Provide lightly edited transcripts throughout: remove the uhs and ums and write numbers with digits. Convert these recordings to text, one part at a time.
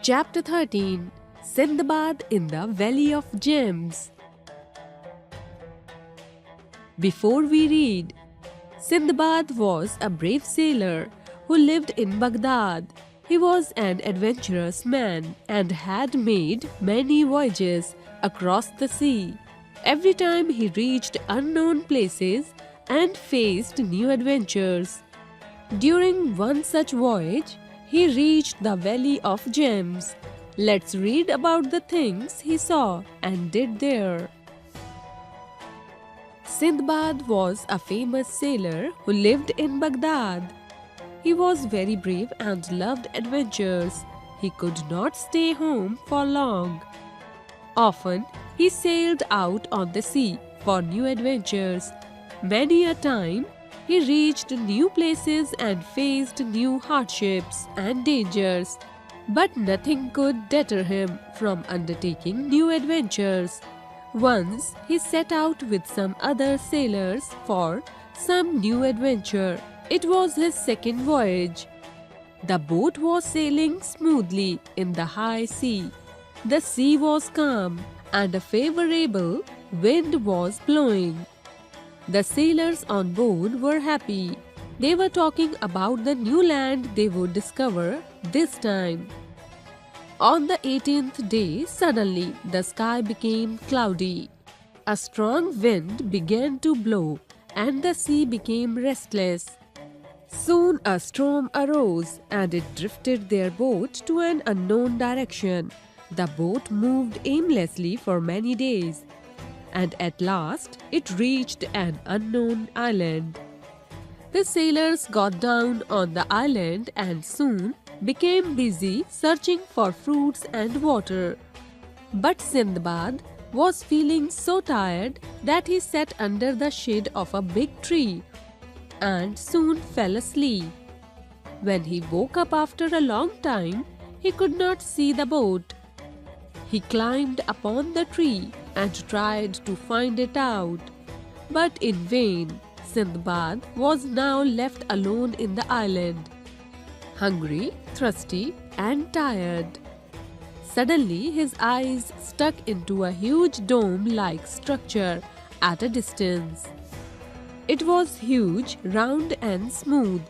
Chapter 13 Sindbad in the Valley of Gems. Before we read, Sindbad was a brave sailor who lived in Baghdad. He was an adventurous man and had made many voyages across the sea. Every time he reached unknown places and faced new adventures. During one such voyage, he reached the Valley of Gems. Let's read about the things he saw and did there. Sindbad was a famous sailor who lived in Baghdad. He was very brave and loved adventures. He could not stay home for long. Often, he sailed out on the sea for new adventures. Many a time, he reached new places and faced new hardships and dangers. But nothing could deter him from undertaking new adventures. Once he set out with some other sailors for some new adventure. It was his second voyage. The boat was sailing smoothly in the high sea. The sea was calm and a favorable wind was blowing. The sailors on board were happy. They were talking about the new land they would discover this time. On the 18th day, suddenly the sky became cloudy. A strong wind began to blow and the sea became restless. Soon a storm arose and it drifted their boat to an unknown direction. The boat moved aimlessly for many days, and at last it reached an unknown island. The sailors got down on the island and soon became busy searching for fruits and water. But Sindbad was feeling so tired that he sat under the shade of a big tree and soon fell asleep. When he woke up after a long time, he could not see the boat. He climbed upon the tree and tried to find it out. But in vain. Sindbad was now left alone in the island, hungry, thirsty, and tired. Suddenly his eyes stuck into a huge dome-like structure at a distance. It was huge, round and smooth.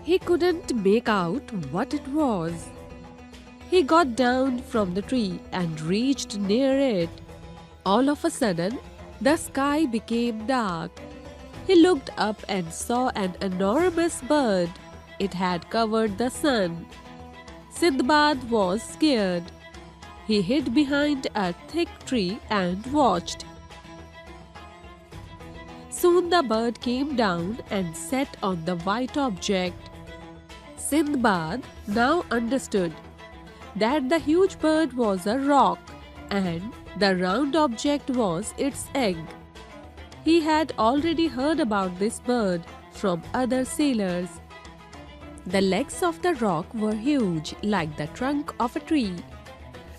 He couldn't make out what it was. He got down from the tree and reached near it. All of a sudden, the sky became dark. He looked up and saw an enormous bird. It had covered the sun. Sindbad was scared. He hid behind a thick tree and watched. Soon the bird came down and sat on the white object. Sindbad now understood that the huge bird was a rock and the round object was its egg. He had already heard about this bird from other sailors. The legs of the rock were huge, like the trunk of a tree.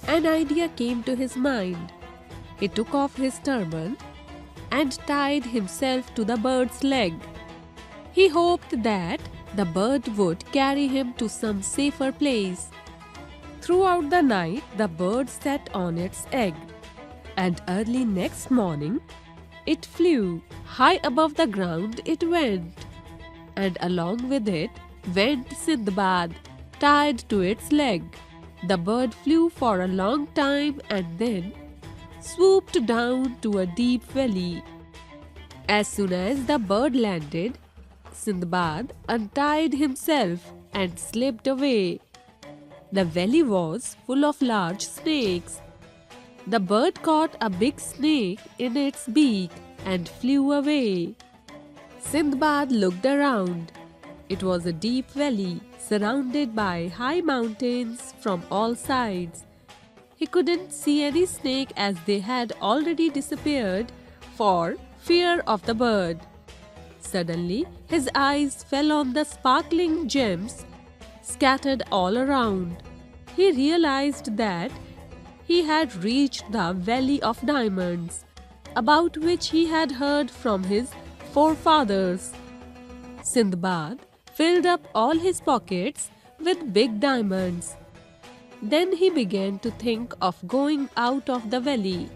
An idea came to his mind. He took off his turban and tied himself to the bird's leg. He hoped that the bird would carry him to some safer place. Throughout the night, the bird sat on its egg, and early next morning, it flew. High above the ground it went, and along with it went Sindbad, tied to its leg. The bird flew for a long time and then swooped down to a deep valley. As soon as the bird landed, Sindbad untied himself and slipped away. The valley was full of large snakes. The bird caught a big snake in its beak and flew away. Sindbad looked around. It was a deep valley surrounded by high mountains from all sides. He couldn't see any snake as they had already disappeared for fear of the bird. Suddenly, his eyes fell on the sparkling gems scattered all around. He realized that he had reached the Valley of Diamonds, about which he had heard from his forefathers. Sindbad filled up all his pockets with big diamonds. Then he began to think of going out of the valley.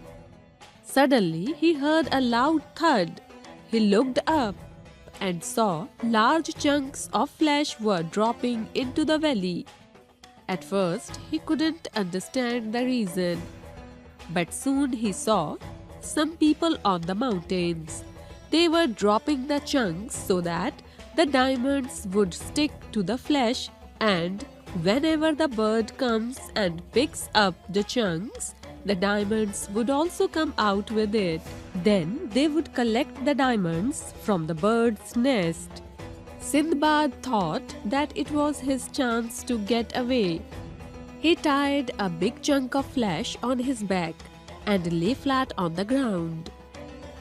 Suddenly he heard a loud thud. He looked up and saw large chunks of flesh were dropping into the valley. At first he couldn't understand the reason, but soon he saw some people on the mountains. They were dropping the chunks so that the diamonds would stick to the flesh, and whenever the bird comes and picks up the chunks, the diamonds would also come out with it. Then they would collect the diamonds from the bird's nest. Sindbad thought that it was his chance to get away. He tied a big chunk of flesh on his back and lay flat on the ground.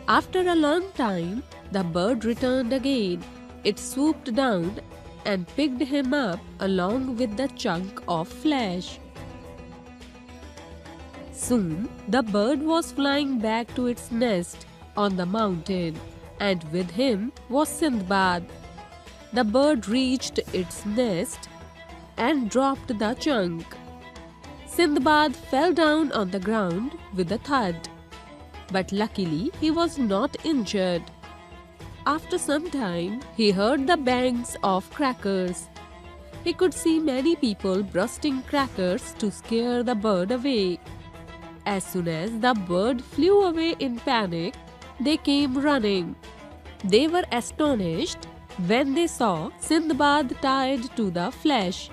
After a long time, the bird returned again. It swooped down and picked him up along with the chunk of flesh. Soon, the bird was flying back to its nest on the mountain, and with him was Sindbad. The bird reached its nest and dropped the chunk. Sindbad fell down on the ground with a thud, but luckily he was not injured. After some time, he heard the bangs of crackers. He could see many people bursting crackers to scare the bird away. As soon as the bird flew away in panic, they came running. They were astonished when they saw Sindbad tied to the flesh.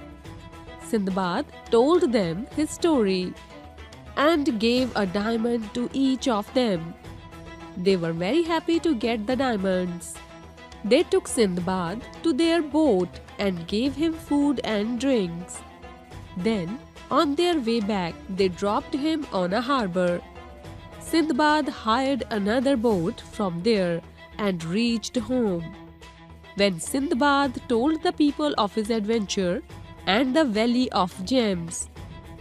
Sindbad told them his story and gave a diamond to each of them. They were very happy to get the diamonds. They took Sindbad to their boat and gave him food and drinks. Then, on their way back, they dropped him on a harbor. Sindbad hired another boat from there and reached home. When Sindbad told the people of his adventure and the Valley of Gems,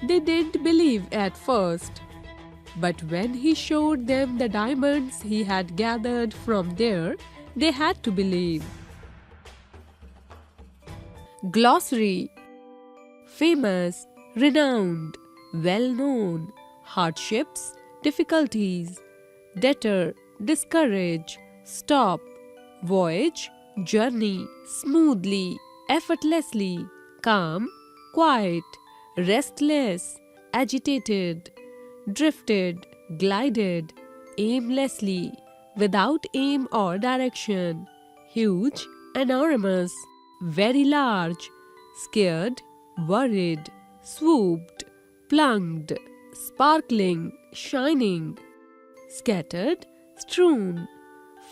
they didn't believe at first. But when he showed them the diamonds he had gathered from there, they had to believe. Glossary: famous, renowned, well-known, hardships, difficulties, debtor, discourage, stop, voyage, journey, smoothly, effortlessly, calm, quiet, restless, agitated, drifted, glided, aimlessly, without aim or direction, huge, enormous, very large, scared, worried, swooped, plunked, sparkling, shining, scattered, strewn,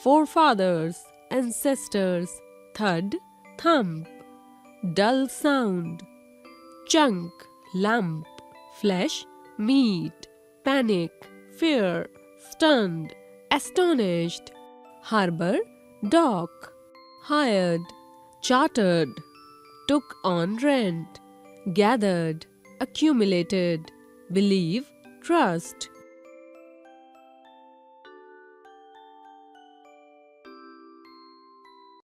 forefathers, ancestors, thud, thump, dull sound, chunk, lump, flesh, meat, panic, fear, stunned, astonished, harbor, dock, hired, chartered, took on rent, gathered, accumulated, believe, trust,